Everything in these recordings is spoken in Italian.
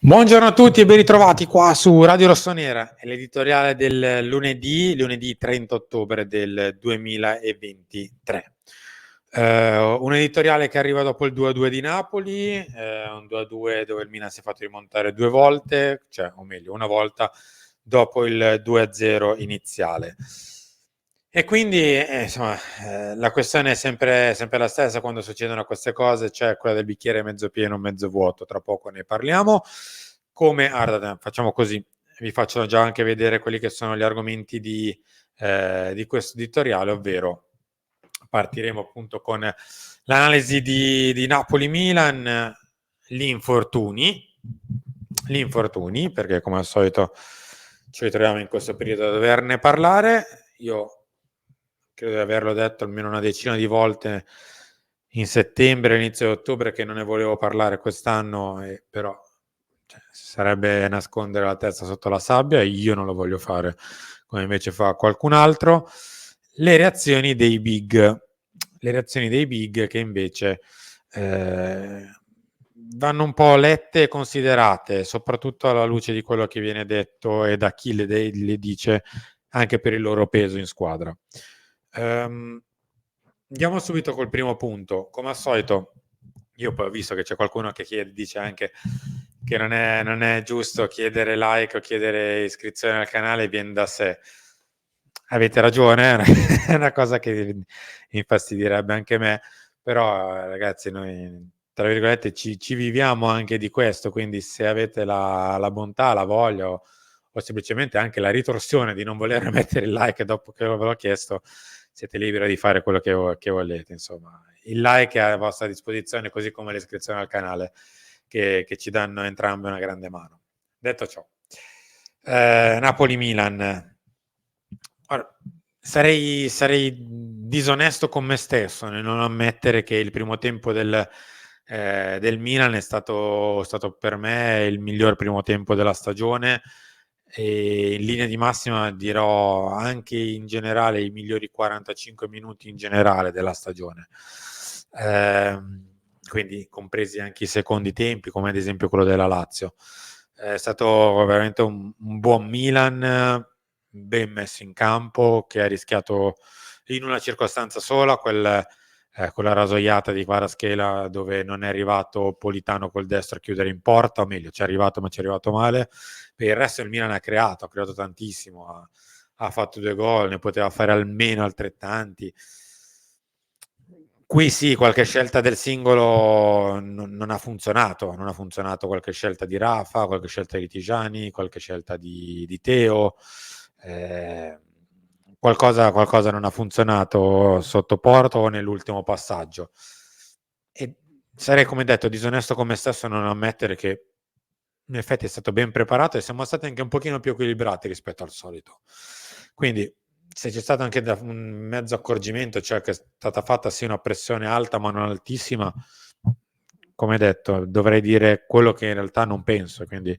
Buongiorno a tutti e ben ritrovati qua su Radio Rossonera, è l'editoriale del lunedì 30 ottobre del 2023. Un editoriale che arriva dopo il 2-2 di Napoli, un 2-2 dove il Milan si è fatto rimontare due volte, cioè, o meglio, una volta dopo il 2-0 iniziale. E quindi, insomma, la questione è sempre la stessa quando succedono queste cose, cioè quella del bicchiere mezzo pieno, mezzo vuoto. Tra poco ne parliamo. Facciamo così, vi faccio già anche vedere quelli che sono gli argomenti di questo editoriale, ovvero partiremo appunto con l'analisi di Napoli-Milan, gli infortuni, perché come al solito ci ritroviamo in questo periodo a doverne parlare. Io credo di averlo detto almeno una decina di volte in settembre, inizio di ottobre, che non ne volevo parlare quest'anno, però sarebbe nascondere la testa sotto la sabbia e io non lo voglio fare come invece fa qualcun altro. Le reazioni dei big che invece vanno un po' lette e considerate, soprattutto alla luce di quello che viene detto e da chi le dice, anche per il loro peso in squadra. Andiamo subito col primo punto. Come al solito, io poi ho visto che c'è qualcuno che dice anche che non è giusto chiedere like o chiedere iscrizione al canale, viene da sé. Avete ragione, è una cosa che infastidirebbe anche me, però ragazzi, noi tra virgolette ci viviamo anche di questo, quindi se avete la bontà, la voglia o semplicemente anche la ritorsione di non voler mettere il like dopo che ve l'ho chiesto, siete liberi di fare quello che volete. Insomma, il like è a vostra disposizione, così come l'iscrizione al canale, che ci danno entrambe una grande mano. Detto ciò, Napoli-Milan. Ora, sarei disonesto con me stesso nel non ammettere che il primo tempo del Milan è stato per me il miglior primo tempo della stagione, e in linea di massima dirò anche in generale i migliori 45 minuti in generale della stagione. Quindi compresi anche i secondi tempi, come ad esempio quello della Lazio. È stato veramente un buon Milan, ben messo in campo, che ha rischiato in una circostanza sola, quella rasoiata di Kvaratskhelia dove non è arrivato Politano col destro a chiudere in porta, o meglio, ci è arrivato ma ci è arrivato male. Per il resto il Milan ha creato tantissimo, ha fatto 2 gol, ne poteva fare almeno altrettanti. Qui sì, qualche scelta del singolo non ha funzionato, qualche scelta di Rafa, qualche scelta di Tijani, qualche scelta di Teo, qualcosa non ha funzionato sotto porta o nell'ultimo passaggio. E sarei, come detto, disonesto con me stesso a non ammettere che in effetti è stato ben preparato e siamo stati anche un pochino più equilibrati rispetto al solito. Quindi se c'è stato anche un mezzo accorgimento, cioè che è stata fatta sì una pressione alta ma non altissima, come detto, dovrei dire quello che in realtà non penso, quindi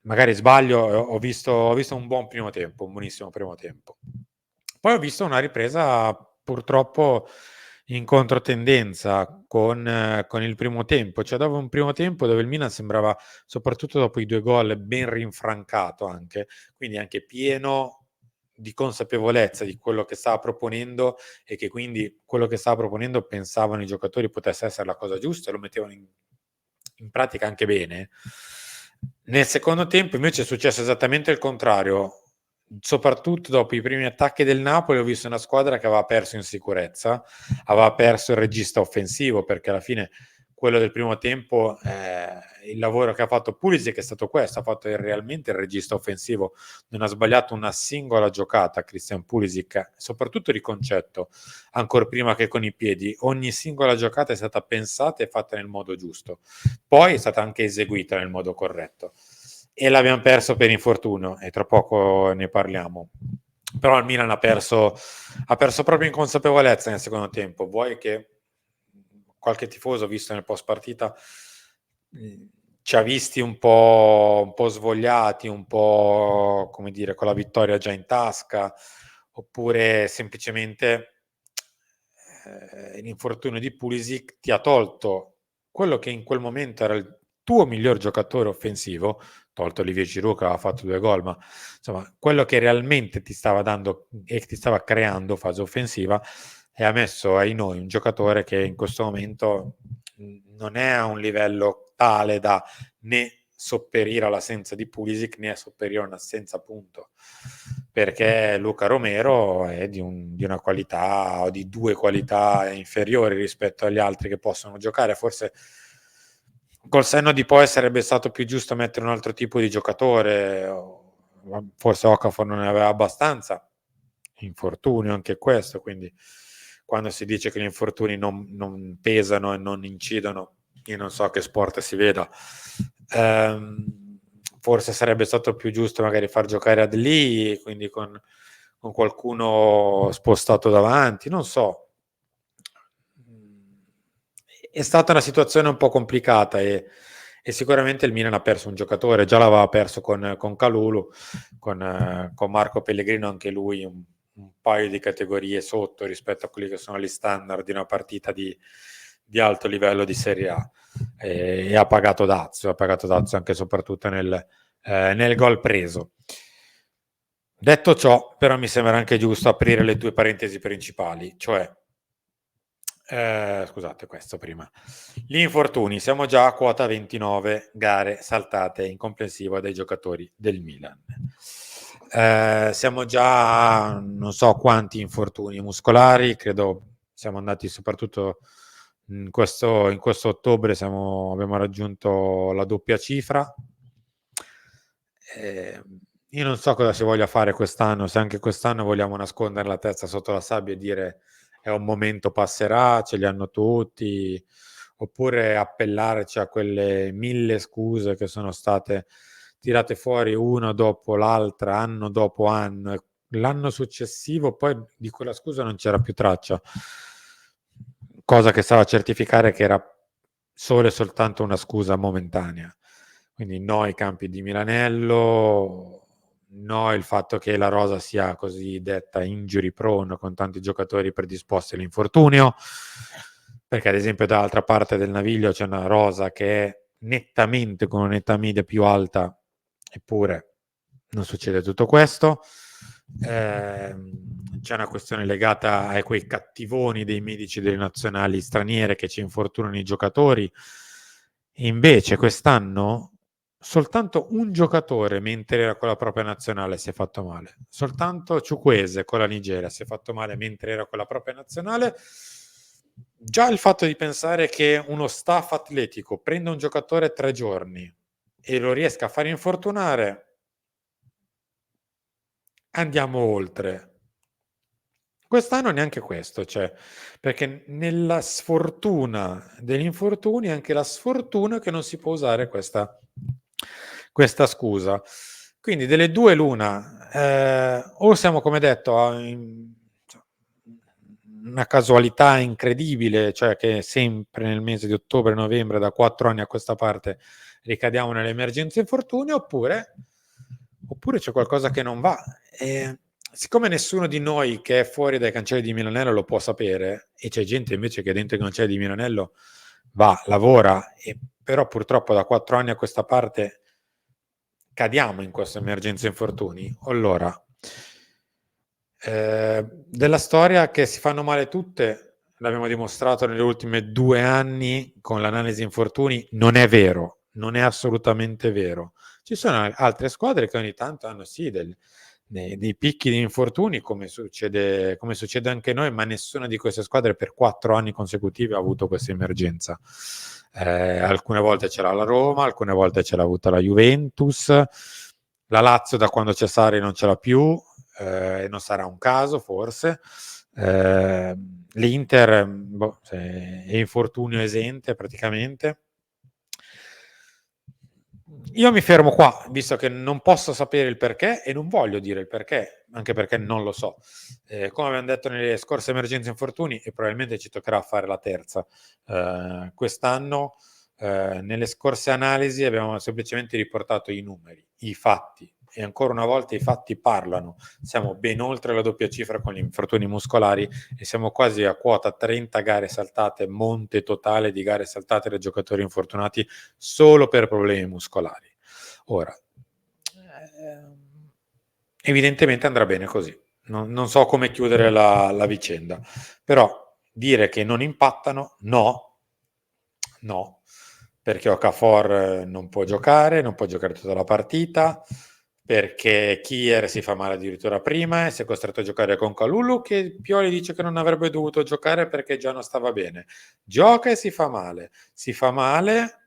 magari sbaglio. Ho visto un buon primo tempo, un buonissimo primo tempo. Poi ho visto una ripresa purtroppo in controtendenza con il primo tempo, cioè dopo un primo tempo dove il Milan sembrava, soprattutto dopo i 2 gol, ben rinfrancato anche, quindi anche pieno di consapevolezza di quello che stava proponendo, e che quindi quello che stava proponendo pensavano i giocatori potesse essere la cosa giusta e lo mettevano in pratica anche bene. Nel secondo tempo invece è successo esattamente il contrario, soprattutto dopo i primi attacchi del Napoli ho visto una squadra che aveva perso in sicurezza, aveva perso il regista offensivo, perché alla fine quello del primo tempo, il lavoro che ha fatto Pulisic è stato questo, ha fatto realmente il regista offensivo, non ha sbagliato una singola giocata Christian Pulisic, soprattutto di concetto, ancora prima che con i piedi, ogni singola giocata è stata pensata e fatta nel modo giusto, poi è stata anche eseguita nel modo corretto. E l'abbiamo perso per infortunio e tra poco ne parliamo. Però il Milan ha perso proprio in consapevolezza nel secondo tempo. Vuoi che qualche tifoso, visto nel post partita, ci ha visti un po' svogliati, un po', come dire, con la vittoria già in tasca, oppure semplicemente l'infortunio di Pulisic ti ha tolto quello che in quel momento era tuo miglior giocatore offensivo, tolto Olivier Giroud che aveva fatto 2 gol, ma insomma quello che realmente ti stava dando e ti stava creando fase offensiva, e ha messo ai noi un giocatore che in questo momento non è a un livello tale da né sopperire all'assenza di Pulisic né a sopperire a un'assenza, appunto, perché Luca Romero è di una qualità o di 2 qualità inferiori rispetto agli altri che possono giocare. Forse col senno di poi sarebbe stato più giusto mettere un altro tipo di giocatore, forse Okafor non ne aveva abbastanza, infortunio anche questo, quindi quando si dice che gli infortuni non pesano e non incidono, io non so che sport si veda. Forse sarebbe stato più giusto magari far giocare Adli, quindi con qualcuno spostato davanti, non so. È stata una situazione un po' complicata e sicuramente il Milan ha perso un giocatore, già l'aveva perso con Kalulu, con Marco Pellegrino, anche lui un paio di categorie sotto rispetto a quelli che sono gli standard di una partita di alto livello di Serie A, e ha pagato dazio anche e soprattutto nel gol preso. Detto ciò, però mi sembra anche giusto aprire le 2 parentesi principali, cioè scusate, questo prima. Gli infortuni, siamo già a quota 29 gare saltate in complessivo dai giocatori del Milan. Siamo già a non so quanti infortuni muscolari, credo siamo andati soprattutto in questo ottobre, abbiamo raggiunto la doppia cifra. Io non so cosa si voglia fare quest'anno, se anche quest'anno vogliamo nascondere la testa sotto la sabbia e dire è un momento, passerà, ce li hanno tutti, oppure appellarci a quelle 1000 scuse che sono state tirate fuori una dopo l'altra, anno dopo anno. L'anno successivo poi di quella scusa non c'era più traccia, cosa che stava a certificare che era solo e soltanto una scusa momentanea. Quindi no ai campi di Milanello, no il fatto che la rosa sia cosiddetta injury prone, con tanti giocatori predisposti all'infortunio, perché ad esempio dall'altra parte del naviglio c'è una rosa che è nettamente con un'età media più alta, eppure non succede tutto questo. C'è una questione legata a quei cattivoni dei medici delle nazionali straniere che ci infortunano i giocatori. E invece quest'anno soltanto un giocatore, mentre era con la propria nazionale, si è fatto male. Soltanto Chukwueze con la Nigeria si è fatto male mentre era con la propria nazionale. Già il fatto di pensare che uno staff atletico prenda un giocatore 3 giorni e lo riesca a far infortunare, andiamo oltre. Quest'anno neanche questo c'è, perché nella sfortuna degli infortuni è anche la sfortuna che non si può usare questa scusa. Quindi delle 2 l'una, o siamo, come detto, in una casualità incredibile, cioè che sempre nel mese di ottobre-novembre, da 4 anni a questa parte, ricadiamo nell'emergenza infortuni, oppure c'è qualcosa che non va. Siccome nessuno di noi che è fuori dai cancelli di Milanello lo può sapere, e c'è gente invece che dentro i cancelli di Milanello va, lavora, e però purtroppo da 4 anni a questa parte cadiamo in questa emergenza infortuni, allora della storia che si fanno male tutte, l'abbiamo dimostrato negli ultimi 2 anni con l'analisi infortuni, non è vero, non è assolutamente vero. Ci sono altre squadre che ogni tanto hanno sì dei picchi di infortuni, come succede anche noi, ma nessuna di queste squadre per 4 anni consecutivi ha avuto questa emergenza. Alcune volte ce l'ha la Roma, alcune volte ce l'ha avuta la Juventus, la Lazio da quando c'è Sarri non ce l'ha più, non sarà un caso forse. L'Inter è infortunio esente praticamente. Io mi fermo qua, visto che non posso sapere il perché e non voglio dire il perché, anche perché non lo so. Come abbiamo detto nelle scorse emergenze infortuni, e probabilmente ci toccherà fare la terza quest'anno, nelle scorse analisi abbiamo semplicemente riportato i numeri, i fatti. e ancora una volta i fatti parlano. Siamo ben oltre la doppia cifra con gli infortuni muscolari e siamo quasi a quota 30 gare saltate, monte totale di gare saltate da giocatori infortunati solo per problemi muscolari. Ora, evidentemente andrà bene così. Non so come chiudere la vicenda, però dire che non impattano, no, perché Okafor non può giocare tutta la partita, perché Kier si fa male addirittura prima e si è costretto a giocare con Kalulu, che Pioli dice che non avrebbe dovuto giocare perché già non stava bene. Gioca e si fa male,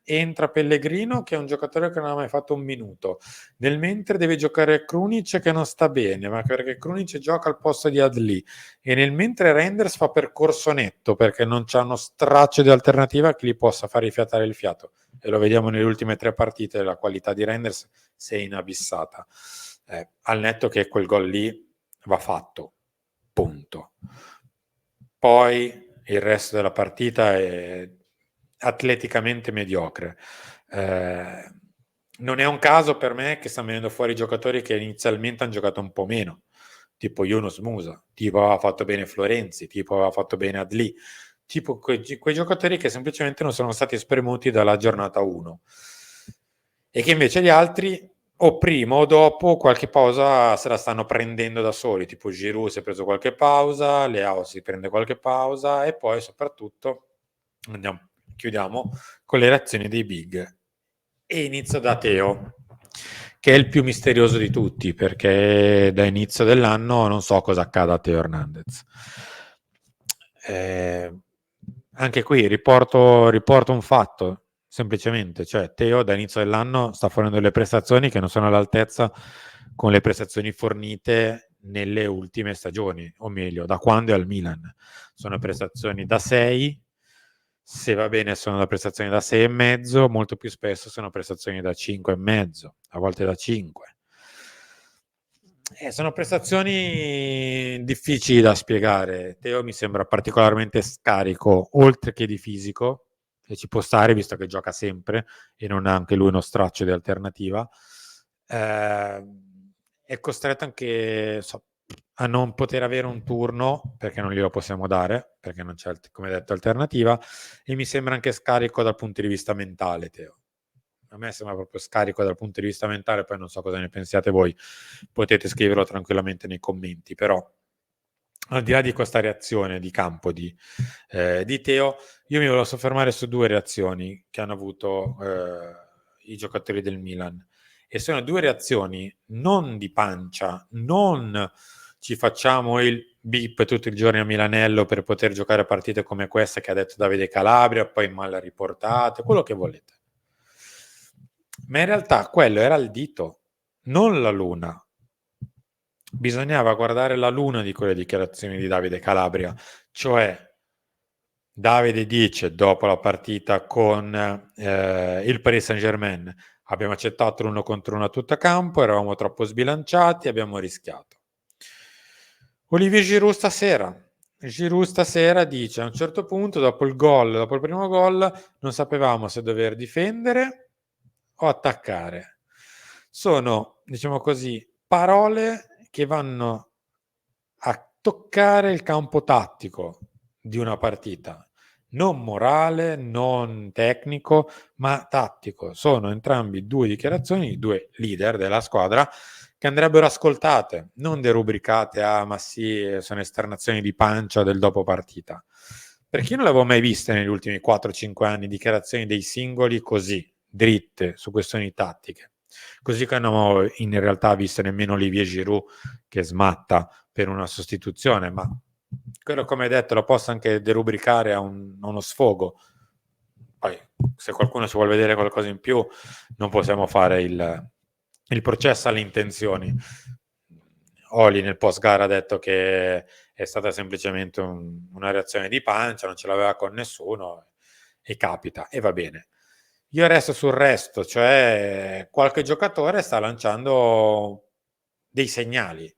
entra Pellegrino che è un giocatore che non ha mai fatto un minuto, nel mentre deve giocare Krunic che non sta bene, ma perché Krunic gioca al posto di Adli, e nel mentre Reinders fa percorso netto perché non c'è uno straccio di alternativa che gli possa far rifiatare il fiato, e lo vediamo nelle ultime 3 partite, la qualità di Reinders si è inabissata, al netto che quel gol lì va fatto, punto. Poi il resto della partita è atleticamente mediocre. Non è un caso per me che stanno venendo fuori giocatori che inizialmente hanno giocato un po' meno, tipo Yunus Musa, tipo aveva fatto bene Florenzi, tipo aveva fatto bene Adli, tipo quei giocatori che semplicemente non sono stati spremuti dalla giornata 1 e che invece gli altri o prima o dopo qualche pausa se la stanno prendendo da soli, tipo Giroud si è preso qualche pausa, Leao si prende qualche pausa e poi soprattutto chiudiamo con le reazioni dei big e inizio da Teo, che è il più misterioso di tutti perché da inizio dell'anno non so cosa accada a Teo Hernandez. Anche qui riporto un fatto semplicemente, cioè Teo da inizio dell'anno sta fornendo delle prestazioni che non sono all'altezza con le prestazioni fornite nelle ultime stagioni, o meglio, da quando è al Milan. Sono prestazioni da 6, se va bene sono da prestazioni da 6,5, molto più spesso sono prestazioni da 5,5, a volte da 5. Sono prestazioni difficili da spiegare. Teo mi sembra particolarmente scarico, oltre che di fisico, e ci può stare visto che gioca sempre e non ha anche lui uno straccio di alternativa. È costretto anche a non poter avere un turno perché non glielo possiamo dare, perché non c'è, come detto, alternativa, e mi sembra anche scarico dal punto di vista mentale, Teo. A me sembra proprio scarico dal punto di vista mentale, poi non so cosa ne pensiate voi, potete scriverlo tranquillamente nei commenti, però al di là di questa reazione di campo di Teo, io mi volevo soffermare su 2 reazioni che hanno avuto i giocatori del Milan, e sono 2 reazioni non di pancia, non ci facciamo il bip tutti i giorni a Milanello per poter giocare partite come questa che ha detto Davide Calabria, poi mal riportate, quello che volete. Ma in realtà quello era il dito, non la luna. Bisognava guardare la luna di quelle dichiarazioni di Davide Calabria, cioè Davide dice dopo la partita con il Paris Saint-Germain: abbiamo accettato l'1 contro 1 a tutto campo, eravamo troppo sbilanciati, abbiamo rischiato. Olivier Giroud stasera dice a un certo punto, dopo il primo gol, non sapevamo se dover difendere o attaccare. Sono, diciamo così, parole che vanno a toccare il campo tattico di una partita, non morale, non tecnico, ma tattico. Sono entrambi 2 dichiarazioni, 2 leader della squadra che andrebbero ascoltate, non derubricate a ma sì, sono esternazioni di pancia del dopo partita. Perché io non l'avevo mai vista negli ultimi 4-5 anni dichiarazioni dei singoli così, dritte, su questioni tattiche. Così che non ho in realtà visto nemmeno Olivier Giroud che smatta per una sostituzione, ma quello, come detto, lo posso anche derubricare a uno sfogo. Poi, se qualcuno ci vuole vedere qualcosa in più, non possiamo fare il processo alle intenzioni. Oli nel post gara ha detto che è stata semplicemente una reazione di pancia, non ce l'aveva con nessuno e capita, e va bene. Io resto sul resto, cioè qualche giocatore sta lanciando dei segnali,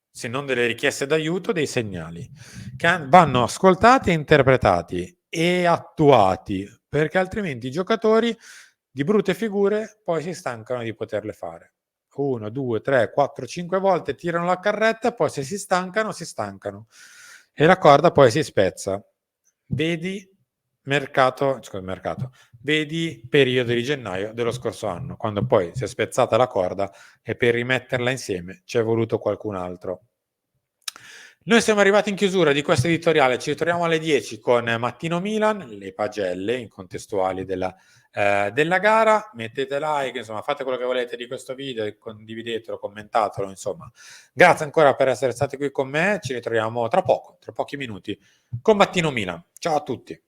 se non delle richieste d'aiuto, dei segnali che vanno ascoltati e interpretati e attuati, perché altrimenti i giocatori di brutte figure poi si stancano di poterle fare. 1, 2, 3, 4, 5 volte, tirano la carretta e poi se si stancano, si stancano. E la corda poi si spezza. Vedi mercato, vedi periodo di gennaio dello scorso anno, quando poi si è spezzata la corda e per rimetterla insieme ci è voluto qualcun altro. Noi siamo arrivati in chiusura di questo editoriale, ci ritroviamo alle 10 con Mattino Milan, le pagelle incontestuali della gara. Mettete like, insomma, fate quello che volete di questo video, condividetelo, commentatelo, insomma. Grazie ancora per essere stati qui con me, ci ritroviamo tra poco, tra pochi minuti, con Mattino Milan. Ciao a tutti.